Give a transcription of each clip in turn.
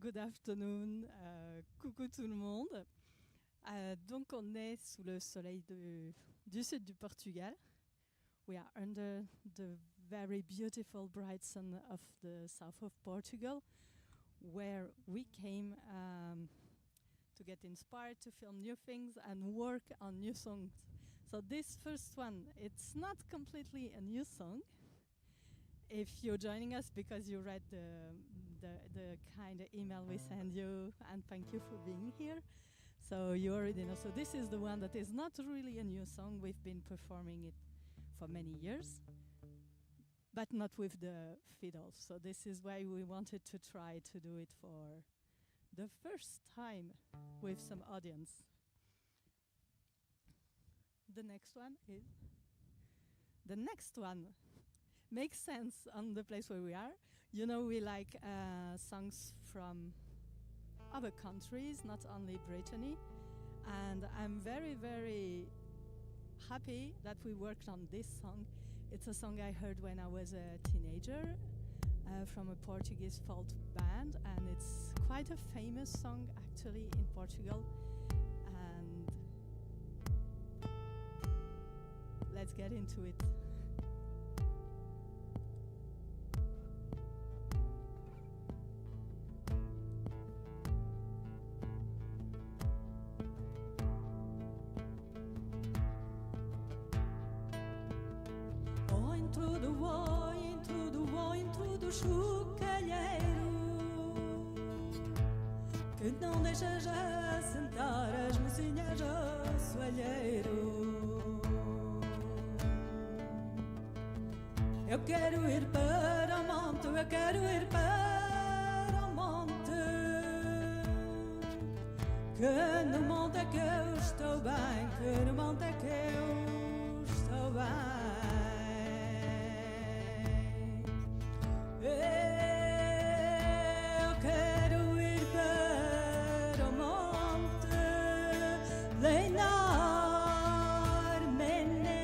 Good afternoon, coucou tout le monde. Donc on est sous le soleil du sud du Portugal. We are under the very beautiful bright sun of the south of Portugal, where we came to get inspired to film new things and work on new songs. So this first one, it's not completely a new song. If you're joining us because you read the kind of email we send you, and thank you for being here. So you already know. So this is the one that is not really a new song. We've been performing it for many years, but not with the fiddles. So this is why we wanted to try to do it for the first time with some audience. The next one makes sense on the place where we are. You know, we like songs from other countries, not only Brittany. And I'm very, very happy that we worked on this song. It's a song I heard when I was a teenager from a Portuguese folk band, and it's quite a famous song actually in Portugal. And let's get into it. Intro do chocalheiro que não deixa já sentar as mocinhas ao soalheiro. Eu quero ir para o monte, eu quero ir para o monte, que no monte é que eu estou bem, que no monte é que eu estou bem. Eu quero ir para o monte, leinar mené,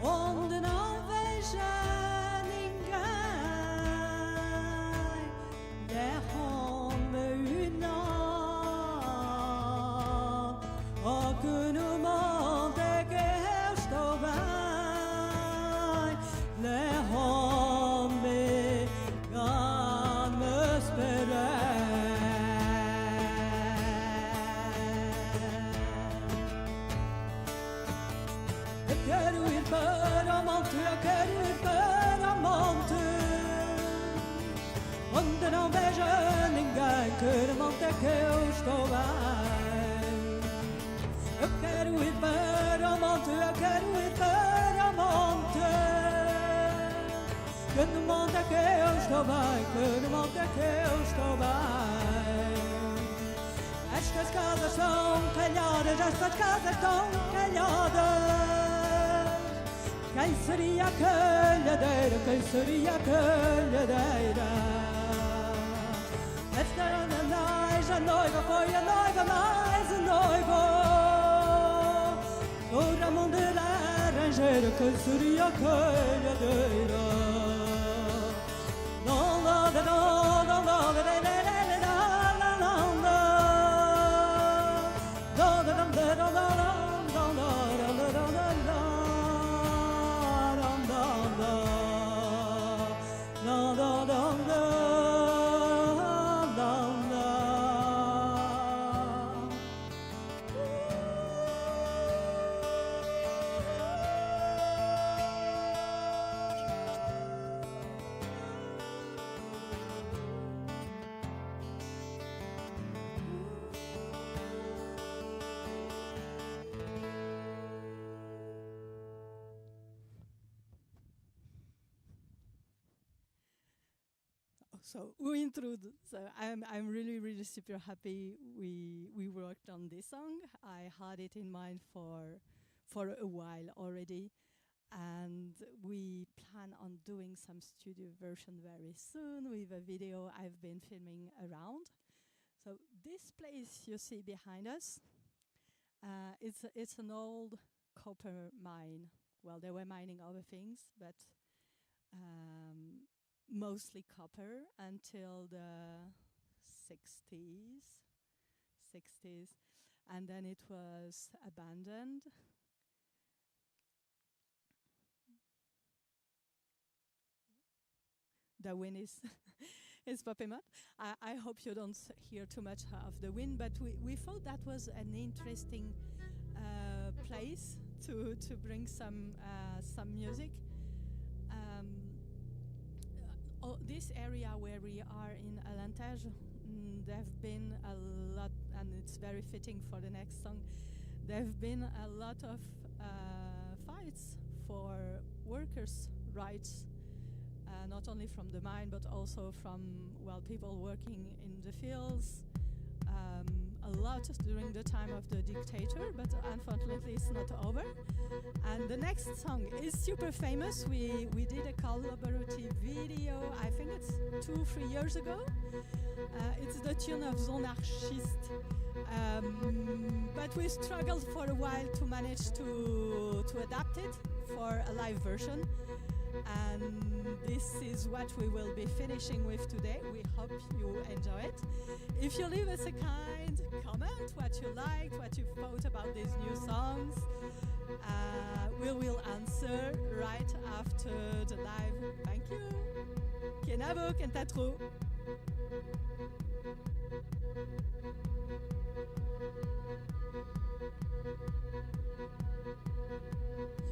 onde não veja ninguém, derrame une oh, que no monte é que eu estou bem. Onde não veja ninguém, que no monte é que eu estou bem. Eu quero ir para o monte, eu quero ir para o monte, que no monte é que eu estou bem, que no monte é que eu estou bem. Estas casas são calhadas, estas casas estão calhadas. Quem seria a calhadeira, quem seria a calhadeira? Esta era mais a noiva, foi a noiva mais a noiva. O Ramon de Laranjeira, quem seria a calhadeira? Não, não, não, não, não, não, não, So we intrude. So I'm really super happy we worked on this song. I had it in mind for a while already, and we plan on doing some studio version very soon with a video I've been filming around. So this place you see behind us, it's an old copper mine. Well, they were mining other things, but mostly copper until the 60s, and then it was abandoned. the wind is is popping up. I hope you don't hear too much of the wind, but we thought that was an interesting place to bring some music. This area where we are in Alentejo, there have been a lot, and it's very fitting for the next song. There have been a lot of fights for workers' rights, not only from the mine but also from people working in the fields. A lot during the time of the dictator, but unfortunately it's not over. And the next song is super famous. We did a collaborative video, I think it's 2-3 years ago. It's the tune of Zonarchiste. But we struggled for a while to manage to adapt it for a live version. And this is what we will be finishing with today. We hope you enjoy it. If you leave us a kind comment, what you liked, what you thought about these new songs, we will answer right after the live. Thank you. Kenavo, Kentatro.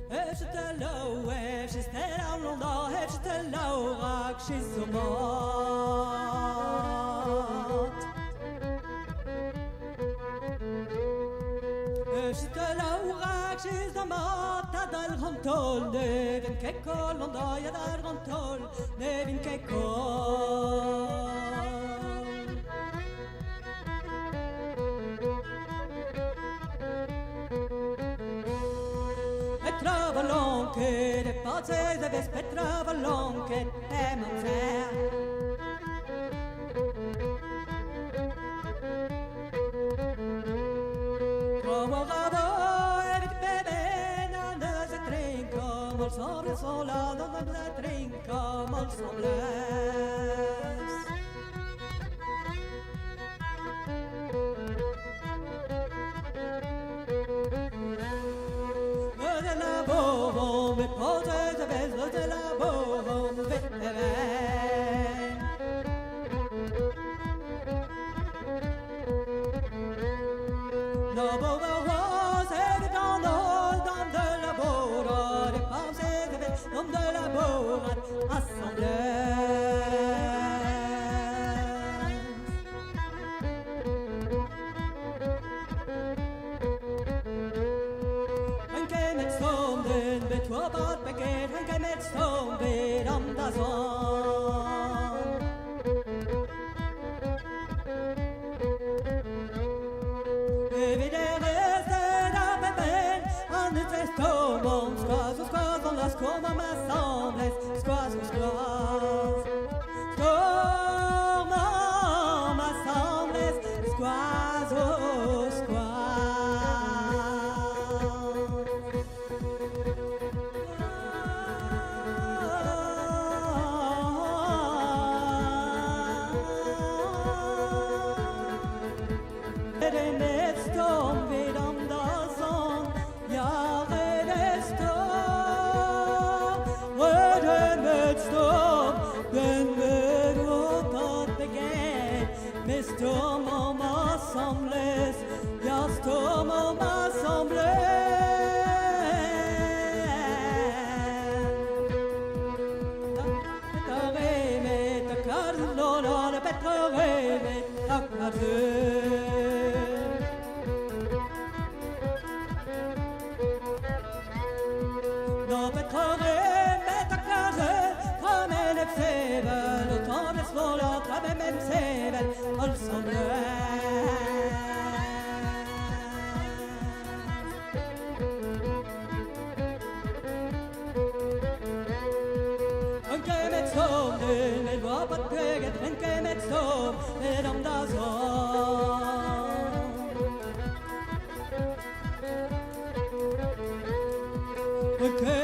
Efterlå, efterlå, efterlå, rakskisomat. Efterlå, rakskisomat, adal rontol, nevin kekol, onda yadal rontol, nevin kekol. Petravalon che le pazze deve petravalon che temo c'è. Como rabo e bebe non se trinco, mol sobre sola non se trinco, mol sobre. Me pose de beso de la bombe no boba was every dans de la bora de pause de beso de la bora assemblée. Wat begeert en gij met stoom weer om de zon. Wie de reste daar ben, aan het festoom om squaz, on las como me sembles, squaz. Como me sembles, squaz. Stomo m'assembles, ja stomo m'assembles. Petrore me tacarlo, no petrore me tacarlo. No petrore me tacarlo, come ne fsevel, o tome svola, come me fsevel. Anche met stom, nel vuoto preghet, anche met stom, ed om da zon. Anche